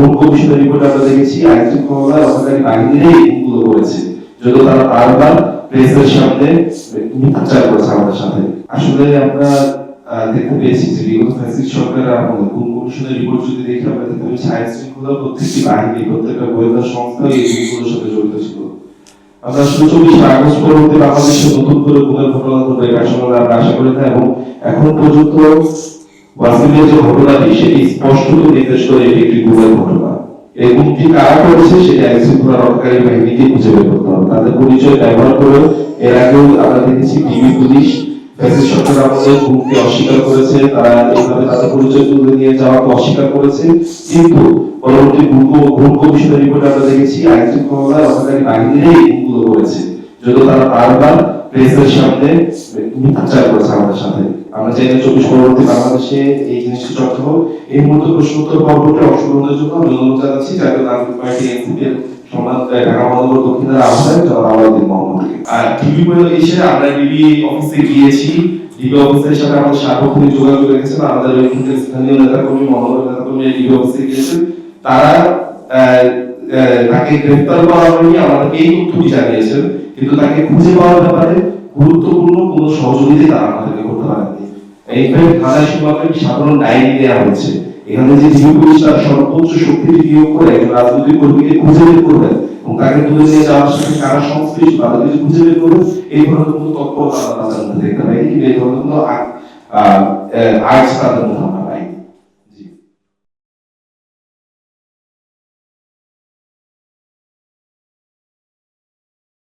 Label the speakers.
Speaker 1: Vote কমিশনের রিপোর্টে আমরা দেখেছি আইন শৃঙ্খলা রক্ষাকারী বাহিনীরাই এগুলো করেছে, যদিও তারা বারবার প্রেসের সামনে মিথ্যাচার করেছে আমাদের সাথে। আসলে আমরা দেখতে পেয়েছি যে বিগত ফ্যাসিস্ট সরকারের আমলে ভোট কমিশনের রিপোর্ট যদি দেখি আমরা দেখতে পেয়েছি আইন শৃঙ্খলা প্রত্যেকটি বাহিনী প্রত্যেকটা গোয়েন্দা সংস্থা এই গুলোর সাথে জড়িত ছিল। আমরা 24 আগস্ট পরবর্তী বাংলাদেশে নতুন করে গুমের ঘটনা ঘটবে এটা আসলে আমরা আশা করি না, এবং এখন পর্যন্ত ওয়াসিমের যে ঘটনাটি সেটি স্পষ্ট নির্দেশ করে এটি একটি গুমের ঘটনা। এই গুমটি কারা করেছে সেটা আইন শৃঙ্খলা রক্ষাকারী বাহিনীকে খুঁজে বের করতে হবে। তাদের পরিচয় ব্যবহার করে এর আগেও আমরা দেখেছি ডিবি পুলিশ ফ্যাসিস্ট সরকার আমলে গুমকে অস্বীকার করেছে, তারা এইভাবে তাদের পরিচয় তুলে নিয়ে যাওয়াকে অস্বীকার করেছে। কিন্তু পরবর্তী ভোট কমিশনের রিপোর্টে আমরা দেখেছি আইন শৃঙ্খলা রক্ষাকারী বাহিনীরাই এগুলো করেছে, যদিও তারা বারবার প্রেসের সামনে মিথ্যাচার করেছে আমাদের সাথে। আমরা চাই না 24 পরবর্তী বাংলাদেশে এই জিনিসটি চর্চা হোক। এই মুহূর্তে প্রশ্নোত্তর পর্বটি অংশগ্রহণের জন্য আমি অনুরোধ জানাচ্ছি জাতীয় নাগরিক পার্টি এনসিপি এর ঢাকা মহানগর দক্ষিণের আহ্বায়ক জনাব আলাউদ্দিন মোহাম্মদকে। আর ডিবি এসে আমরা ডিবি অফিসে গিয়েছি, ডিবি অফিসের সাথে আমাদের সার্বক্ষণিক যোগাযোগ রেখেছেন। আমাদের ওইখানে স্থানীয় নেতাকর্মী মহানগর নেতাকর্মী ডিবি অফিসে গিয়েছেন, তারা তাকে গ্রেফতার করা হয়নি আমাদেরকে এই তথ্যটি জানিয়েছেন, কিন্তু তাকে খুঁজে পাওয়ার ব্যাপারে গুরুত্বপূর্ণ কোনো সহযোগিতা তারা আমাদেরকে করতে পারেননি। এইভাবে থানায় শুধুমাত্র একটি সাধারণ ডায়েরি দেওয়া হয়েছে। এখানে যে ডিবি পুলিশ তার সর্বোচ্চ শক্তি বিনিয়োগ করে একজন রাজনৈতিক কর্মীকে খুঁজে বের করবেন এবং তাকে তুলে নিয়ে যাওয়ার সাথে কারা সংশ্লিষ্ট তাদেরকে খুঁজে বের করবেন, এই ধরনের কোনো তৎপরতা তাদের মধ্যে দেখতে পাইনি, কিন্তু এই ধরনের কোনো আজ তাদের মধ্যে